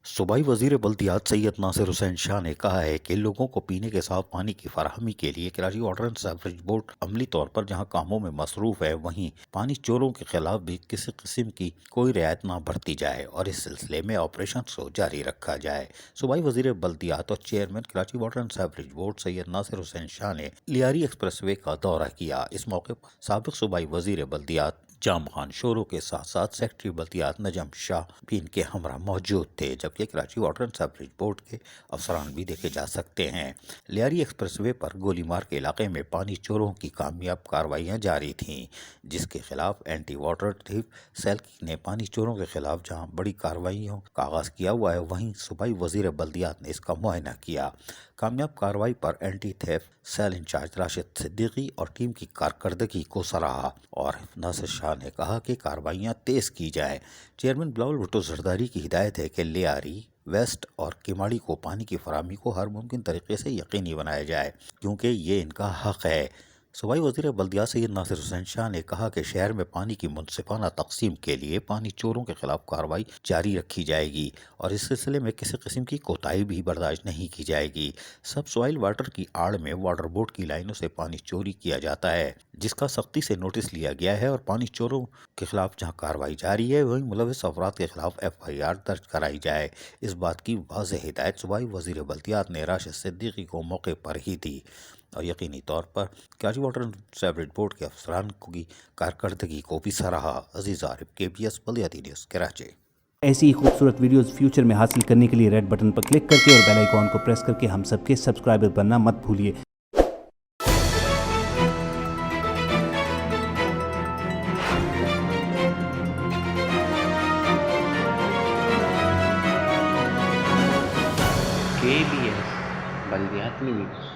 सूबाई वजीर बल्दियात सैयद नासिर हुसैन शाह ने कहा है कि लोगों को पीने के साफ पानी की फराहमी के लिए Karachi water and sewerage board अमली तौर पर जहां कामों में मसरूफ है, वहीं पानी चोरों के खिलाफ भी किसी किस्म की कोई रियायत ना बरती जाए और इस सिलसिले में ऑपरेशन को जारी रखा जाए। सूबाई वजीर बल्दियात और chairman Karachi water and sewerage board Syed Nasir Hussain Shah ने लियारी एक्सप्रेस वे का दौरा किया। इस मौके पर साबिक सूबाई वजीर बल्दियात जाम खान शोरों के साथ साथ सेक्रेटरी बल्दियात नजम शाह भी इनके हमरा मौजूद थे, जबकि Karachi water and sewerage board के अफसरान भी देखे जा सकते हैं। लियारी एक्सप्रेसवे पर गोलीमार के इलाके में पानी चोरों की कामयाब कार्रवाइयां जारी थीं, जिसके खिलाफ एंटी वाटर थीफ सेल ने पानी चोरों के खिलाफ जहां बड़ी कार्रवाइयों का आगाज किया हुआ है, वहीं सूबाई वजीर बल्दियात ने इसका मुआयना किया। कामयाब कार्रवाई पर anti theft cell incharge Rashid Siddiqui और टीम की कारकर्दगी को सराहा और नासिर शाह ने कहा कि कार्रवाइयां तेज की जाए। चेयरमैन बिलावल भुट्टो जरदारी की हिदायत है कि लियारी वेस्ट और किमाड़ी को पानी की फराहमी को हर मुमकिन तरीके से यकीनी बनाया जाए, क्योंकि ये इनका हक है। सूबाई वज़ीर बल्दियात सैयद नासिर हुसैन शाह ने कहा कि शहर में पानी की मुनसिफाना तकसीम के लिए पानी चोरों के खिलाफ कार्रवाई जारी रखी जाएगी और इस सिलसिले में किसी किस्म की कोताही भी बर्दाश्त नहीं की जाएगी। सब सॉइल वाटर की आड़ में वाटर बोर्ड की लाइनों से पानी चोरी किया जाता है, जिसका सख्ती से नोटिस लिया गया है और पानी चोरों के खिलाफ जहाँ कार्रवाई जारी है, वहीं मुलविस अफराद के खिलाफ FIR दर्ज कराई जाए। इस बात की वाज़ेह हिदायत सूबाई वज़ीर बल्दियात ने राशिद सिद्दीकी को मौके पर ही दी और यकीनी तौर पर Karachi water and sewerage board के अफसरान की कारकर्दगी को भी सराहा। अजीज आरिफ, KBS बल्दियाती न्यूज़, कराची। ऐसी ही खूबसूरत वीडियोस फ्यूचर में हासिल करने के लिए रेड बटन पर क्लिक करके और बेल आइकॉन को प्रेस करके हम सबके सब्सक्राइबर बनना मत भूलिए। KBS बल्दियाती न्यूज़।